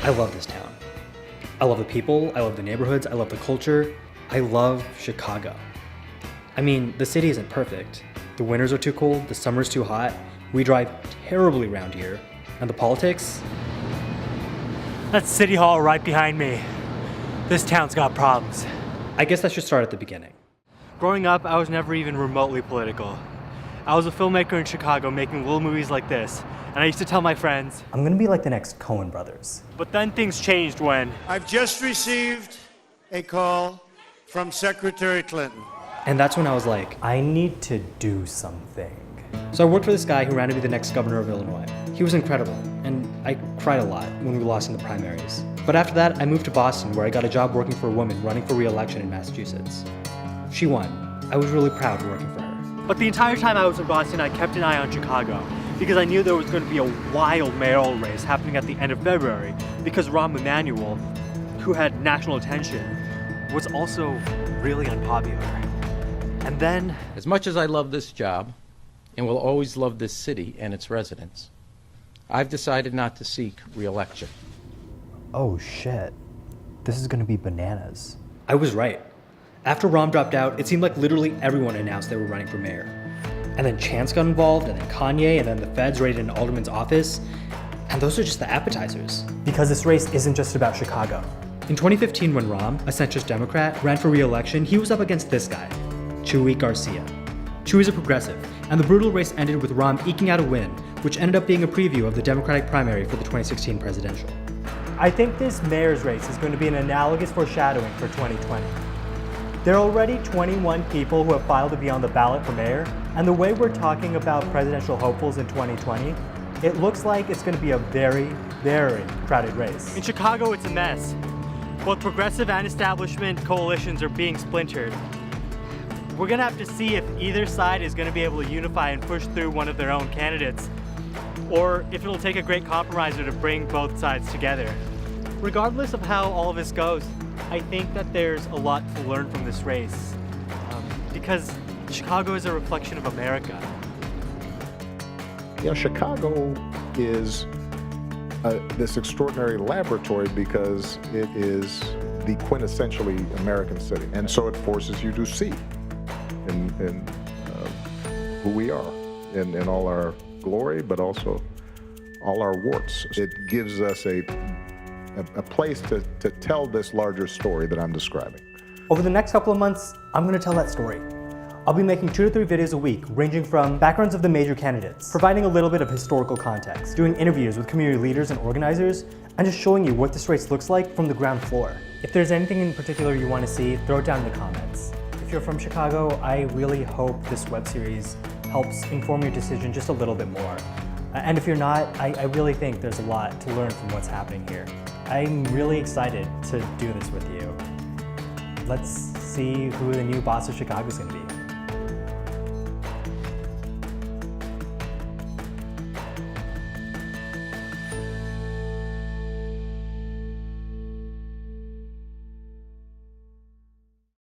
I love this town. I love the people, I love the neighborhoods, I love the culture. I love Chicago. I mean, the city isn't perfect. The winters are too cold, the summer's too hot, we drive terribly around here, and the politics? That's City Hall right behind me. This town's got problems. I guess I should start at the beginning. Growing up, I was never even remotely political. I was a filmmaker in Chicago making little movies like this, and I used to tell my friends, I'm gonna be like the next Coen brothers. but then things changed when I've just received a call from Secretary Clinton. And that's when I was like, I need to do something. So I worked for this guy who ran to be the next governor of Illinois. He was incredible, and I cried a lot when we lost in the primaries. But after that, I moved to Boston, where I got a job working for a woman running for re-election in Massachusetts. She won. I was really proud working for her. But the entire time I was in Boston, I kept an eye on Chicago because I knew there was going to be a wild mayoral race happening at the end of February because Rahm Emanuel, who had national attention, was also really unpopular. And then, As much as I love this job and will always love this city and its residents, I've decided not to seek re-election. Oh shit. This is gonna be bananas. I was right. After Rahm dropped out, it seemed like literally everyone announced they were running for mayor. And then Chance got involved, and then Kanye, and then the feds raided an alderman's office. And those are just the appetizers. Because this race isn't just about Chicago. In 2015, when Rahm, a centrist Democrat, ran for re-election, he was up against this guy, Chuy Garcia. Chuy's a progressive, and the brutal race ended with Rahm eking out a win, which ended up being a preview of the Democratic primary for the 2016 presidential. I think this mayor's race is going to be an analogous foreshadowing for 2020. There are already 21 people who have filed to be on the ballot for mayor, and the way we're talking about presidential hopefuls in 2020, it looks like it's going to be a very, very crowded race. In Chicago, it's a mess. Both progressive and establishment coalitions are being splintered. We're going to have to see if either side is going to be able to unify and push through one of their own candidates, or if it'll take a great compromiser to bring both sides together. Regardless of how all of this goes, I think that there's a lot to learn from this race, because Chicago is a reflection of America. You know, Chicago is this extraordinary laboratory because it is the quintessentially American city. And so it forces you to see in who we are, in all our glory, but also all our warts. It gives us a place to tell this larger story that I'm describing. Over the next couple of months, I'm gonna tell that story. I'll be making 2 to 3 videos a week, ranging from backgrounds of the major candidates, providing a little bit of historical context, doing interviews with community leaders and organizers, and just showing you what this race looks like from the ground floor. If there's anything in particular you want to see, throw it down in the comments. If you're from Chicago, I really hope this web series helps inform your decision just a little bit more. And if you're not, I really think there's a lot to learn from what's happening here. I'm really excited to do this with you. Let's see who the new boss of Chicago is going to be.